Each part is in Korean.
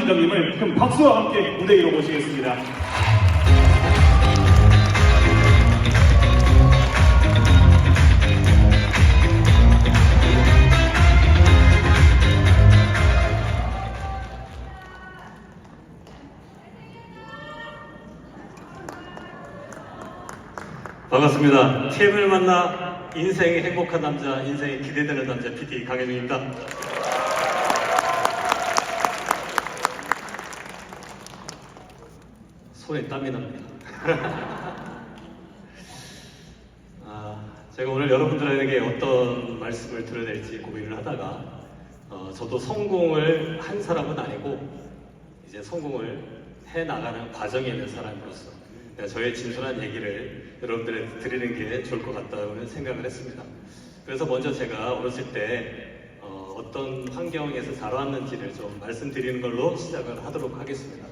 팀장님을 큰 박수와 함께 무대 위로 모시겠습니다. 반갑습니다. TM을 만나 인생이 행복한 남자, 인생이 기대되는 남자 PD 강현웅입니다. 손에 땀이 납니다. 제가 오늘 여러분들에게 어떤 말씀을 드려야 될지 고민을 하다가 저도 성공을 한 사람은 아니고 이제 성공을 해나가는 과정에 있는 사람으로서 저의 진솔한 얘기를 여러분들에게 드리는 게 좋을 것 같다고는 생각을 했습니다. 그래서 먼저 제가 어렸을 때 어떤 환경에서 자라왔는지를 좀 말씀드리는 걸로 시작을 하도록 하겠습니다.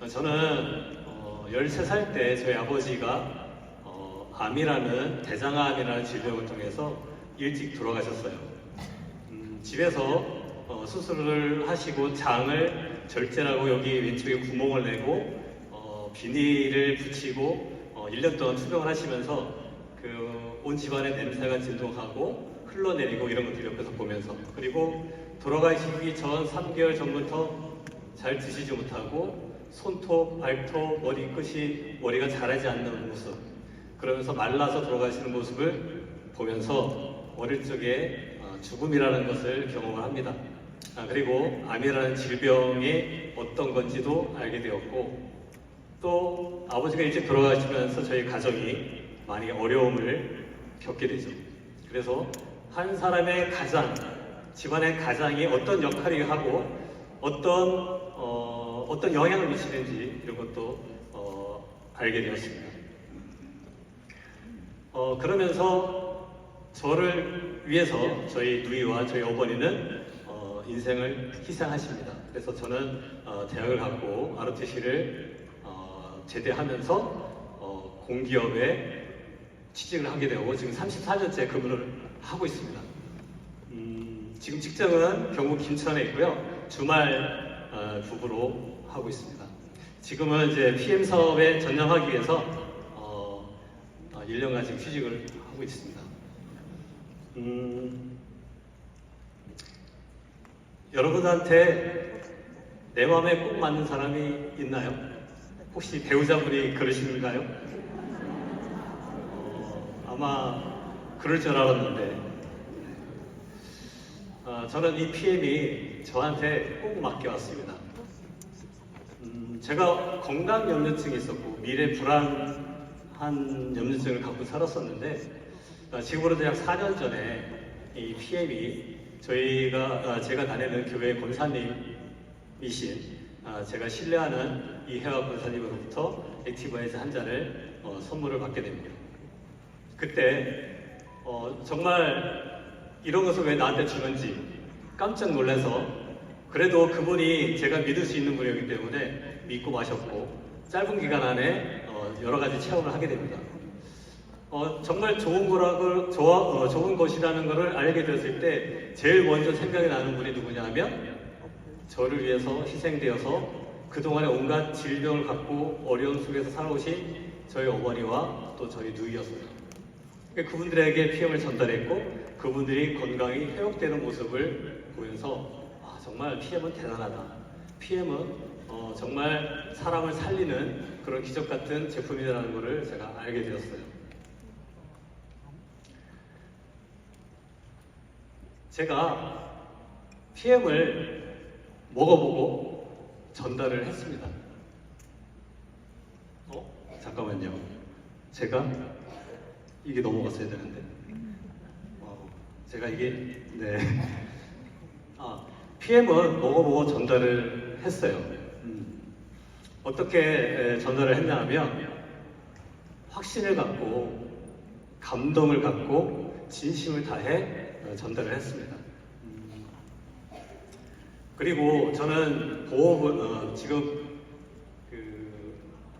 저는 13살 때 저희 아버지가 암이라는 대장암이라는 질병을 통해서 일찍 돌아가셨어요. 집에서 수술을 하시고 장을 절제라고 여기 왼쪽에 구멍을 내고 비닐을 붙이고 1년 동안 투병을 하시면서 온 집안의 냄새가 진동하고 흘러내리고 이런 것들 옆에서 보면서, 그리고 돌아가시기 전 3개월 전부터 잘 드시지 못하고 손톱, 발톱, 머리가 자라지 않는 모습, 그러면서 말라서 돌아가시는 모습을 보면서 어릴 적에 죽음이라는 것을 경험을 합니다. 그리고 암이라는 질병이 어떤 건지도 알게 되었고, 또 아버지가 일찍 돌아가시면서 저희 가정이 많이 어려움을 겪게 되죠. 그래서 한 사람의 가장, 집안의 가장이 어떤 역할을 하고 어떤 영향을 미치는지 이런 것도 알게 되었습니다. 그러면서 저를 위해서 저희 누이와 저희 어머니는 인생을 희생하십니다. 그래서 저는 대학을 갔고 ROTC를 제대하면서 공기업에 취직을 하게 되고 지금 34년째 근무를 하고 있습니다. 지금 직장은 경북 김천에 있고요. 주말 부부로 하고 있습니다. 지금은 이제 PM 사업에 전념하기 위해서 1년간 지금 휴직을 하고 있습니다. 여러분한테 내 마음에 꼭 맞는 사람이 있나요? 혹시 배우자분이 그러시는가요? 아마 그럴 줄 알았는데 저는 이 PM이 저한테 꼭 맡겨왔습니다. 제가 건강염려증이 있었고 미래 불안한 염려증을 갖고 살았었는데 지금으로부터 약 4년 전에 이 PM이 제가 다니는 교회 권사님이신 제가 신뢰하는 이혜화 권사님으로부터 액티브아이즈 한 잔을 선물을 받게 됩니다. 그때 정말 이런 것을 왜 나한테 주는지 깜짝 놀라서, 그래도 그분이 제가 믿을 수 있는 분이었기 때문에 믿고 마셨고 짧은 기간 안에 여러 가지 체험을 하게 됩니다. 정말 좋은 것이라는 것을 알게 되었을 때 제일 먼저 생각이 나는 분이 누구냐 하면 저를 위해서 희생되어서 그동안에 온갖 질병을 갖고 어려운 속에서 살아오신 저희 어머니와 또 저희 누이였어요. 그분들에게 PM을 전달했고 그분들이 건강히 회복되는 모습을 보면서 정말 PM은 대단하다. PM은 정말 사람을 살리는 그런 기적 같은 제품이라는 것을 제가 알게 되었어요. 제가 PM을 먹어보고 전달을 했습니다. 잠깐만요. 제가 이게 넘어갔어야 되는데. 제가 이게 PM은 먹어보고 전달을 했어요. 어떻게 전달을 했냐 하면 확신을 갖고 감동을 갖고 진심을 다해 전달을 했습니다. 그리고 저는 지금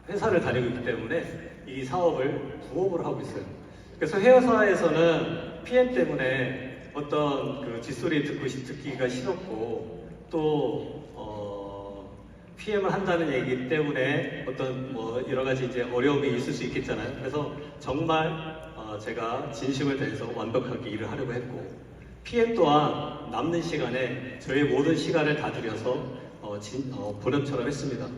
회사를 다니고 있기 때문에 이 사업을 부업으로 하고 있어요. 그래서 회사에서는 PM 때문에 어떤 뒷소리 듣기가 싫었고 또 PM을 한다는 얘기 때문에 어떤 뭐 여러 가지 이제 어려움이 있을 수 있겠잖아요. 그래서 정말 제가 진심을 다해서 완벽하게 일을 하려고 했고, PM 또한 남는 시간에 저의 모든 시간을 다 들여서 본업처럼 했습니다.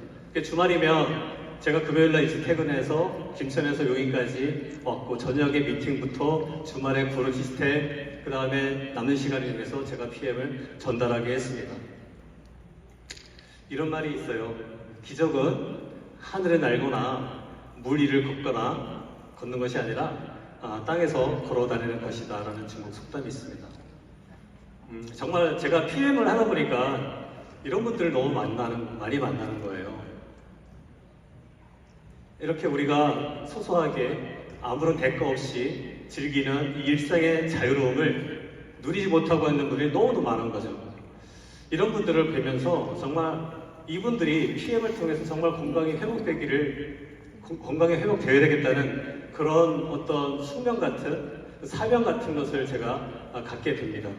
주말이면 제가 금요일날 이제 퇴근해서 김천에서 여기까지 왔고, 저녁에 미팅부터 주말에 보는 시스템, 그 다음에 남는 시간을 위해서 제가 PM을 전달하게 했습니다. 이런 말이 있어요. 기적은 하늘에 날거나 물 위를 걷는 것이 아니라 땅에서 걸어 다니는 것이다 라는 중국 속담이 있습니다. 정말 제가 PM을 하다 보니까 이런 분들을 너무 많이 만나는 거예요. 이렇게 우리가 소소하게 아무런 대가 없이 즐기는 이 일상의 자유로움을 누리지 못하고 있는 분들이 너무도 많은 거죠. 이런 분들을 뵈면서 정말 이분들이 PM을 통해서 정말 건강이 회복되어야 되겠다는 그런 어떤 숙명 같은, 사명 같은 것을 제가 갖게 됩니다.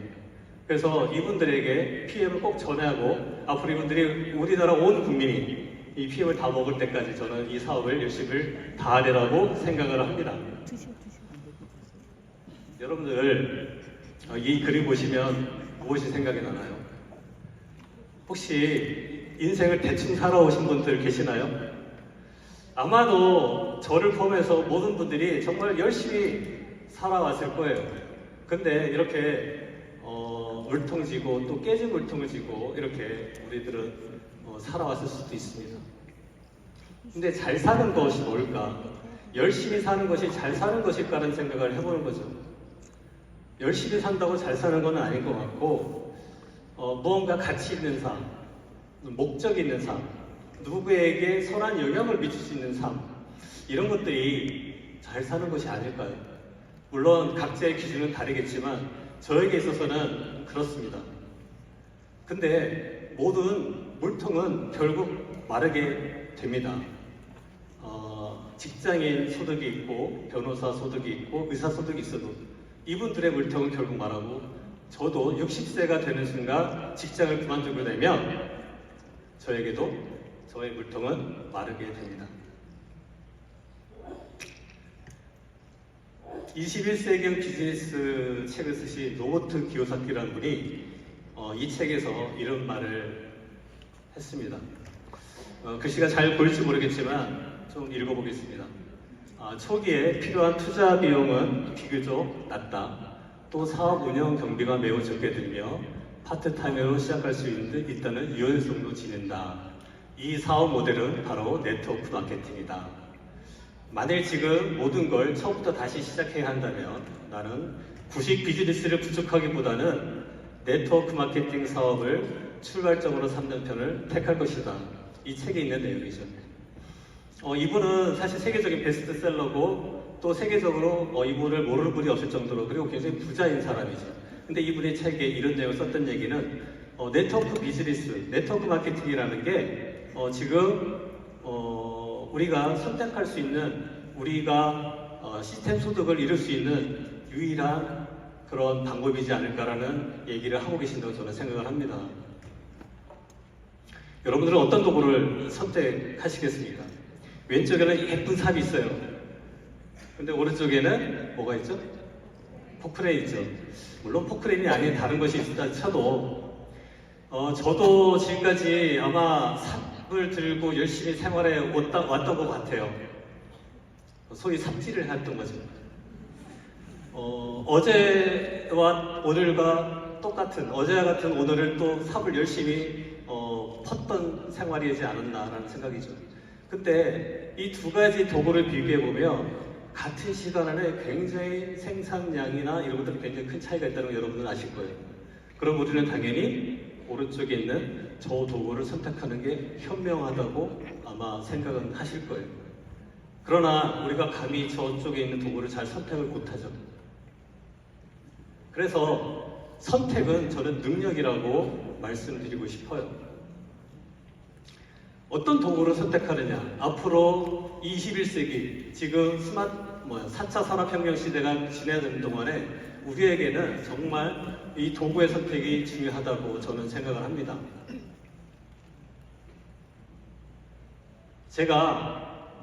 그래서 이분들에게 PM을 꼭 전하고, 앞으로 이분들이 우리나라 온 국민이 이 PM을 다 먹을 때까지 저는 이 사업을 열심히 다하리라고 생각을 합니다. 여러분들, 이 그림 보시면 무엇이 생각이 나나요? 혹시 인생을 대충 살아오신 분들 계시나요? 아마도 저를 포함해서 모든 분들이 정말 열심히 살아왔을 거예요. 근데 이렇게 물통 지고 또 깨진 물통을 지고 이렇게 우리들은 살아왔을 수도 있습니다. 근데 잘 사는 것이 뭘까? 열심히 사는 것이 잘 사는 것일까라는 생각을 해보는 거죠. 열심히 산다고 잘 사는 건 아닌 것 같고, 무언가 가치 있는 삶, 목적 있는 삶, 누구에게 선한 영향을 미칠 수 있는 삶, 이런 것들이 잘 사는 것이 아닐까요? 물론 각자의 기준은 다르겠지만 저에게 있어서는 그렇습니다. 근데 모든 물통은 결국 마르게 됩니다. 직장인 소득이 있고 변호사 소득이 있고 의사 소득이 있어도 이분들의 물통은 결국 마르고, 저도 60세가 되는 순간 직장을 그만두게 되면 저에게도 저의 물통은 마르게 됩니다. 21세기형 비즈니스 책을 쓰신 로버트 기요사키라는 분이 이 책에서 이런 말을 했습니다. 글씨가 잘 보일지 모르겠지만 좀 읽어보겠습니다. 초기에 필요한 투자 비용은 비교적 낮다. 또 사업 운영 경비가 매우 적게 들며 파트타임으로 시작할 수 있다는 유연성도 지닌다. 이 사업 모델은 바로 네트워크 마케팅이다. 만일 지금 모든 걸 처음부터 다시 시작해야 한다면 나는 구식 비즈니스를 구축하기보다는 네트워크 마케팅 사업을 출발점으로 삼는 편을 택할 것이다. 이 책에 있는 내용이죠. 이분은 사실 세계적인 베스트셀러고, 또 세계적으로 이분을 모르는 분이 없을 정도로, 그리고 굉장히 부자인 사람이죠. 근데 이분의 책에 이런 내용을 썼던 얘기는 네트워크 비즈니스, 네트워크 마케팅이라는 게 지금 우리가 선택할 수 있는, 우리가 시스템 소득을 이룰 수 있는 유일한 그런 방법이지 않을까라는 얘기를 하고 계신다고 저는 생각을 합니다. 여러분들은 어떤 도구를 선택하시겠습니까? 왼쪽에는 예쁜 삽이 있어요. 근데 오른쪽에는 뭐가 있죠? 포크레인 있죠. 물론 포크레인이 아닌 다른 것이 있다 쳐도 저도 지금까지 아마 삽을 들고 열심히 생활해 왔던 것 같아요. 소위 삽질을 했던 거죠. 어제와 오늘과 똑같은, 어제와 같은 오늘을 또 삽을 열심히 텄던 생활이지 않았나라는 생각이죠. 근데 이 두 가지 도구를 비교해보면 같은 시간 안에 굉장히 생산량이나 이런 것들은 굉장히 큰 차이가 있다는 걸 여러분은 아실 거예요. 그럼 우리는 당연히 오른쪽에 있는 저 도구를 선택하는 게 현명하다고 아마 생각은 하실 거예요. 그러나 우리가 감히 저쪽에 있는 도구를 잘 선택을 못하죠. 그래서 선택은 저는 능력이라고 말씀드리고 싶어요. 어떤 도구를 선택하느냐? 앞으로 21세기, 지금 4차 산업혁명 시대가 지나는 동안에 우리에게는 정말 이 도구의 선택이 중요하다고 저는 생각을 합니다. 제가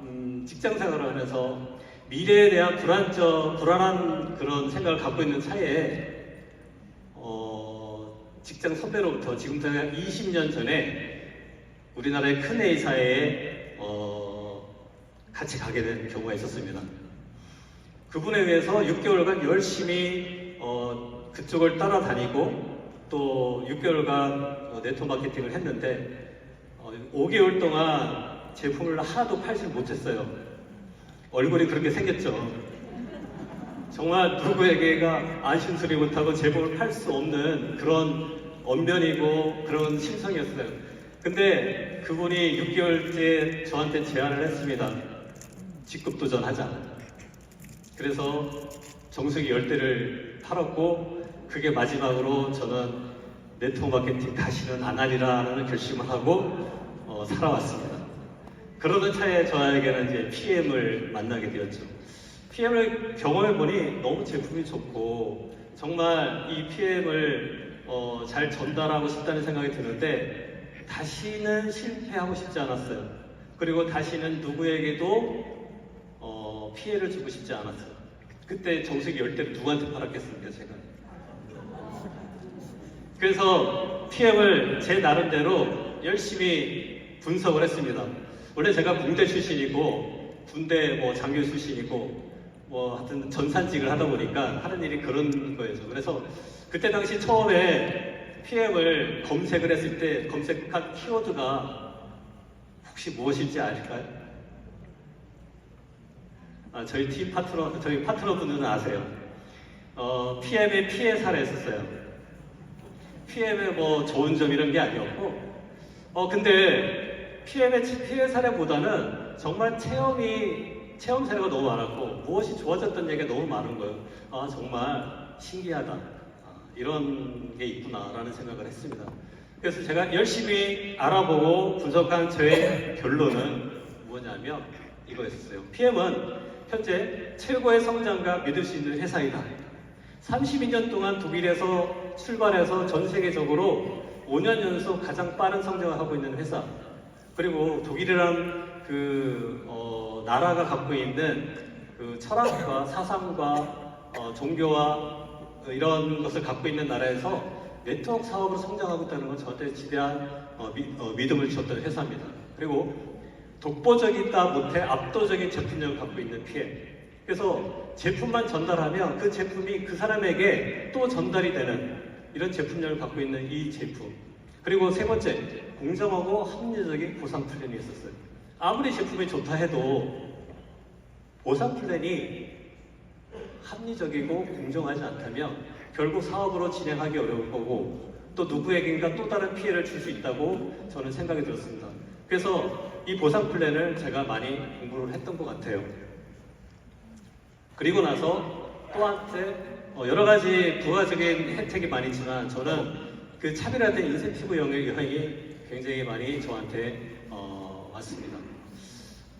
직장 생활을 하면서 미래에 대한 불안한 그런 생각을 갖고 있는 차에 직장 선배로부터 지금 제가 20년 전에 우리나라의 큰 A사에 같이 가게 된 경우가 있었습니다. 그분에 의해서 6개월간 열심히 그쪽을 따라다니고 또 6개월간 네트워크 마케팅을 했는데 5개월 동안 제품을 하나도 팔지 못했어요. 얼굴이 그렇게 생겼죠. 정말 누구에게가 안심소리 못하고 제품을 팔 수 없는 그런 언변이고 그런 심성이었어요. 근데 그분이 6개월째 저한테 제안을 했습니다. 직급 도전하자. 그래서 정수기 10대를 팔았고 그게 마지막으로 저는 네트워크 마케팅 다시는 안 하리라는 결심을 하고 살아왔습니다. 그러던 차에 저에게는 이제 PM을 만나게 되었죠. PM을 경험해보니 너무 제품이 좋고 정말 이 PM을 잘 전달하고 싶다는 생각이 드는데 다시는 실패하고 싶지 않았어요. 그리고 다시는 누구에게도 피해를 주고 싶지 않았어요. 그때 정수기 10대를 누구한테 팔았겠습니까, 제가? 그래서 PM을 제 나름대로 열심히 분석을 했습니다. 원래 제가 공대 출신이고 군대 장교 출신이고 하여튼 전산직을 하다 보니까 하는 일이 그런 거예요. 그래서 그때 당시 처음에 PM을 검색을 했을 때 검색한 키워드가 혹시 무엇인지 아실까요? 저희 팀 파트너, 저희 파트너분들은 아세요. PM의 피해 사례였었어요. PM의 좋은 점 이런 게 아니었고, 근데 PM의 피해 사례보다는 정말 체험 사례가 너무 많았고, 무엇이 좋아졌던 얘기가 너무 많은 거예요. 정말 신기하다. 이런 게 있구나라는 생각을 했습니다. 그래서 제가 열심히 알아보고 분석한 저의 결론은 뭐냐면 이거였어요. PM은 현재 최고의 성장과 믿을 수 있는 회사이다. 32년 동안 독일에서 출발해서 전 세계적으로 5년 연속 가장 빠른 성장을 하고 있는 회사. 그리고 독일이란 나라가 갖고 있는 그 철학과 사상과 종교와 이런 것을 갖고 있는 나라에서 네트워크 사업으로 성장하고 있다는 건 저한테 지대한 믿음을 줬던 회사입니다. 그리고 독보적이다 못해 압도적인 제품력을 갖고 있는 PM. 그래서 제품만 전달하면 그 제품이 그 사람에게 또 전달이 되는 이런 제품력을 갖고 있는 이 제품. 그리고 세 번째, 공정하고 합리적인 보상 플랜이 있었어요. 아무리 제품이 좋다 해도 보상 플랜이 합리적이고 공정하지 않다면 결국 사업으로 진행하기 어려울 거고 또 누구에겐가 또 다른 피해를 줄 수 있다고 저는 생각이 들었습니다. 그래서 이 보상 플랜을 제가 많이 공부를 했던 것 같아요. 그리고 나서 또한테 여러 가지 부가적인 혜택이 많이 있지만 저는 그 차별화된 인센티브 여행이 굉장히 많이 저한테 왔습니다.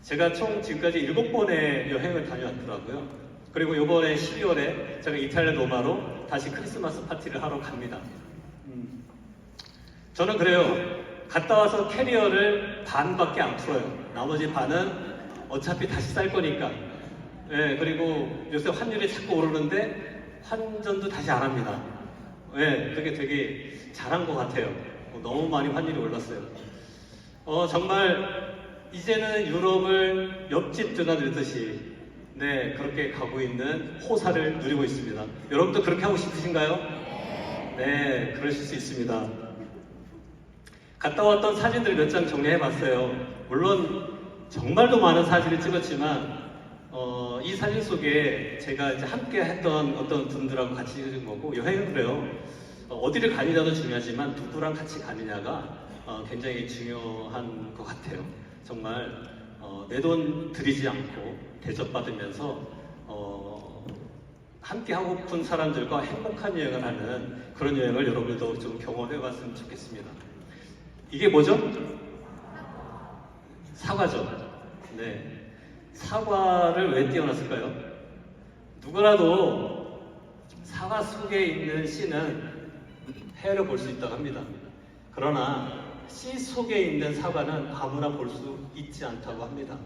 제가 총 지금까지 7번의 여행을 다녀왔더라고요. 그리고 이번에 12월에 제가 이탈리아 로마로 다시 크리스마스 파티를 하러 갑니다. 저는 그래요. 갔다 와서 캐리어를 반밖에 안 풀어요. 나머지 반은 어차피 다시 쌀 거니까. 예, 그리고 요새 환율이 자꾸 오르는데 환전도 다시 안 합니다. 예, 그게 되게 잘한 것 같아요. 너무 많이 환율이 올랐어요. 정말 이제는 유럽을 옆집 드나들듯이 네, 그렇게 가고 있는 호사를 누리고 있습니다. 여러분도 그렇게 하고 싶으신가요? 네, 그러실 수 있습니다. 갔다 왔던 사진들 몇 장 정리해봤어요. 물론 정말로 많은 사진을 찍었지만 이 사진 속에 제가 이제 함께 했던 어떤 분들하고 같이 찍은 거고 여행은 그래요. 어디를 가느냐도 중요하지만 누구랑 같이 가느냐가 굉장히 중요한 것 같아요. 정말 내 돈 들이지 않고 대접받으면서 함께 하고픈 사람들과 행복한 여행을 하는 그런 여행을 여러분들도 좀 경험해봤으면 좋겠습니다. 이게 뭐죠? 사과죠. 네. 사과를 왜 띄워놨을까요? 누구라도 사과 속에 있는 씨는 해를 볼 수 있다고 합니다. 그러나 씨 속에 있는 사과는 아무나 볼 수 있지 않다고 합니다.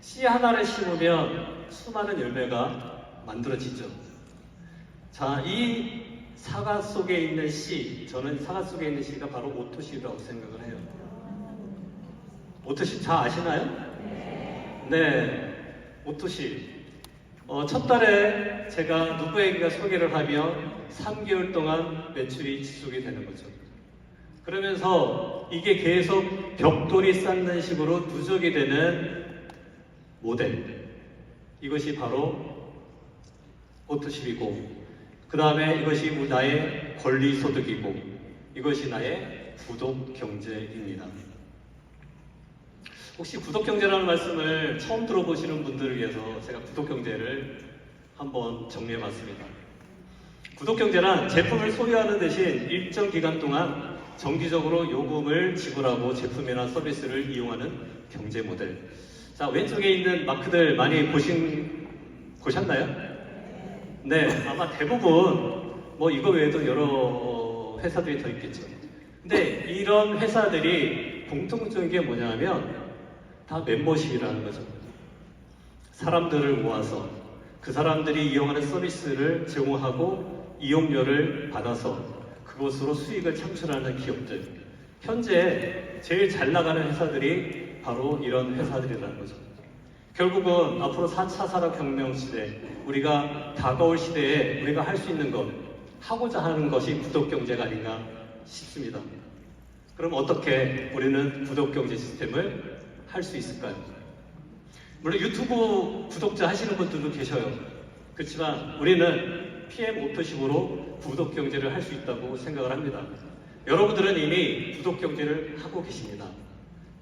씨 하나를 심으면 수많은 열매가 만들어지죠. 자, 이 사과 속에 있는 씨, 저는 사과 속에 있는 씨가 바로 오토씨라고 생각을 해요. 오토씨 다 아시나요? 네, 오토씨. 첫 달에 제가 누구에게 소개를 하면 3개월 동안 매출이 지속이 되는 거죠. 그러면서 이게 계속 벽돌이 쌓는 식으로 누적이 되는 모델. 이것이 바로 오토십이고, 그 다음에 이것이 나의 권리소득이고, 이것이 나의 구독경제입니다. 혹시 구독경제라는 말씀을 처음 들어보시는 분들을 위해서 제가 구독경제를 한번 정리해봤습니다. 구독경제란 제품을 소유하는 대신 일정 기간 동안 정기적으로 요금을 지불하고 제품이나 서비스를 이용하는 경제 모델. 자, 왼쪽에 있는 마크들 많이 보셨나요? 네, 아마 대부분 뭐 이거 외에도 여러 회사들이 더 있겠죠. 근데 이런 회사들이 공통적인 게 뭐냐면 다 멤버십이라는 거죠. 사람들을 모아서 그 사람들이 이용하는 서비스를 제공하고 이용료를 받아서 그것으로 수익을 창출하는 기업들. 현재 제일 잘 나가는 회사들이 바로 이런 회사들이라는 거죠. 결국은 앞으로 4차 산업혁명 시대, 우리가 다가올 시대에 우리가 할 수 있는 것, 하고자 하는 것이 구독경제가 아닌가 싶습니다. 그럼 어떻게 우리는 구독경제 시스템을 할 수 있을까요? 물론 유튜브 구독자 하시는 분들도 계셔요. 그렇지만 우리는 PM 오토십으로 구독경제를 할 수 있다고 생각을 합니다. 여러분들은 이미 구독경제를 하고 계십니다.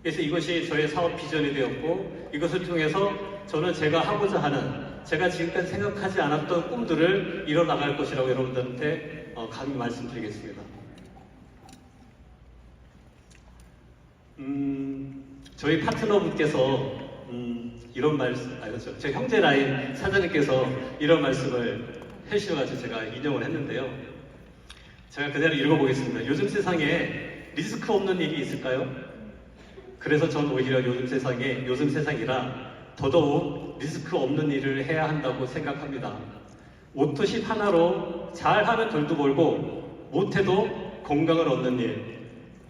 그래서 이것이 저의 사업 비전이 되었고, 이것을 통해서 저는 제가 하고자 하는, 제가 지금까지 생각하지 않았던 꿈들을 이뤄나갈 것이라고 여러분들한테 감히 말씀드리겠습니다. 저희 파트너분께서 이런 말씀, 그렇죠. 제 형제 라인 사장님께서 이런 말씀을 해주셔가지고 제가 인용을 했는데요. 제가 그대로 읽어보겠습니다. 요즘 세상에 리스크 없는 일이 있을까요? 그래서 전 오히려 요즘 세상이라 더더욱 리스크 없는 일을 해야 한다고 생각합니다. 오토십 하나로 잘하면 돈도 벌고 못해도 건강을 얻는 일,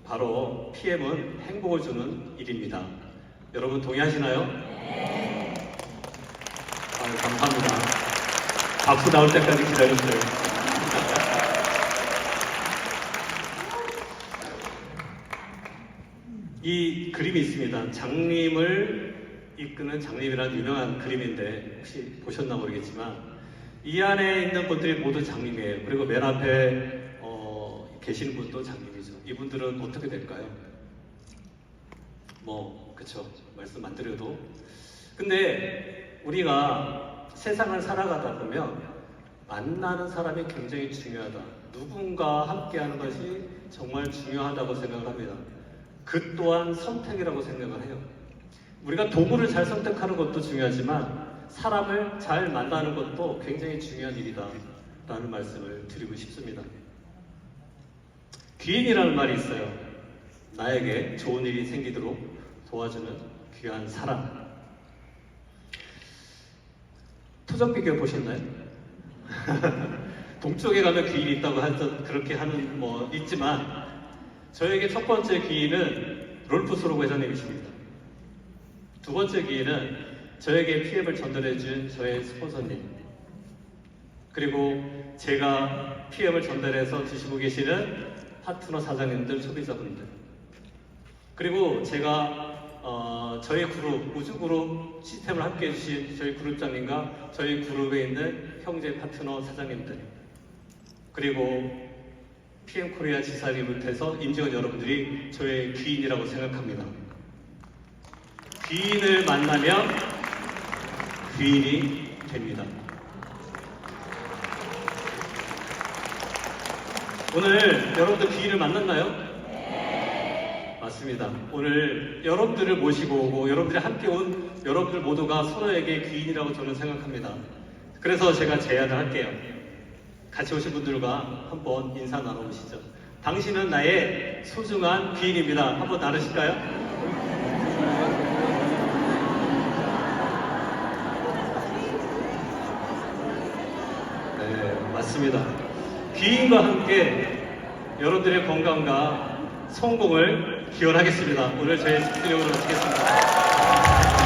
바로 PM은 행복을 주는 일입니다. 여러분 동의하시나요? 네. 감사합니다. 박수 나올 때까지 기다렸어요. 이 그림이 있습니다. 장님을 이끄는 장님이라는 유명한 그림인데 혹시 보셨나 모르겠지만 이 안에 있는 분들이 모두 장님이에요. 그리고 맨 앞에 계시는 분도 장님이죠. 이분들은 어떻게 될까요? 그쵸, 말씀 안 드려도. 근데 우리가 세상을 살아가다 보면 만나는 사람이 굉장히 중요하다. 누군가 함께하는 것이 정말 중요하다고 생각을 합니다. 그 또한 선택이라고 생각을 해요. 우리가 도구를 잘 선택하는 것도 중요하지만 사람을 잘 만나는 것도 굉장히 중요한 일이다 라는 말씀을 드리고 싶습니다. 귀인이라는 말이 있어요. 나에게 좋은 일이 생기도록 도와주는 귀한 사람. 토종비교 보셨나요? 동쪽에 가면 귀인이 있다고 하던 그렇게 하는 있지만 저에게 첫 번째 귀인은 롤프 소록 회장님이십니다. 두 번째 귀인은 저에게 PM을 전달해준 저의 스폰서님, 그리고 제가 PM을 전달해서 드시고 계시는 파트너 사장님들, 소비자분들, 그리고 제가 저희 그룹, 우주그룹 시스템을 함께 해주신 저희 그룹장님과 저희 그룹에 있는 형제 파트너 사장님들, 그리고 PM코리아 지사님부터 임직원 여러분들이 저의 귀인이라고 생각합니다. 귀인을 만나면 귀인이 됩니다. 오늘 여러분들 귀인을 만났나요? 맞습니다. 오늘 여러분들을 모시고 오고 여러분들이 함께 온 여러분들 모두가 서로에게 귀인이라고 저는 생각합니다. 그래서 제가 제안을 할게요. 같이 오신 분들과 한번 인사 나눠보시죠. 당신은 나의 소중한 귀인입니다. 한번 나누실까요? 네, 맞습니다. 귀인과 함께 여러분들의 건강과 성공을 기원하겠습니다. 오늘 저희 스튜디오로 마치겠습니다.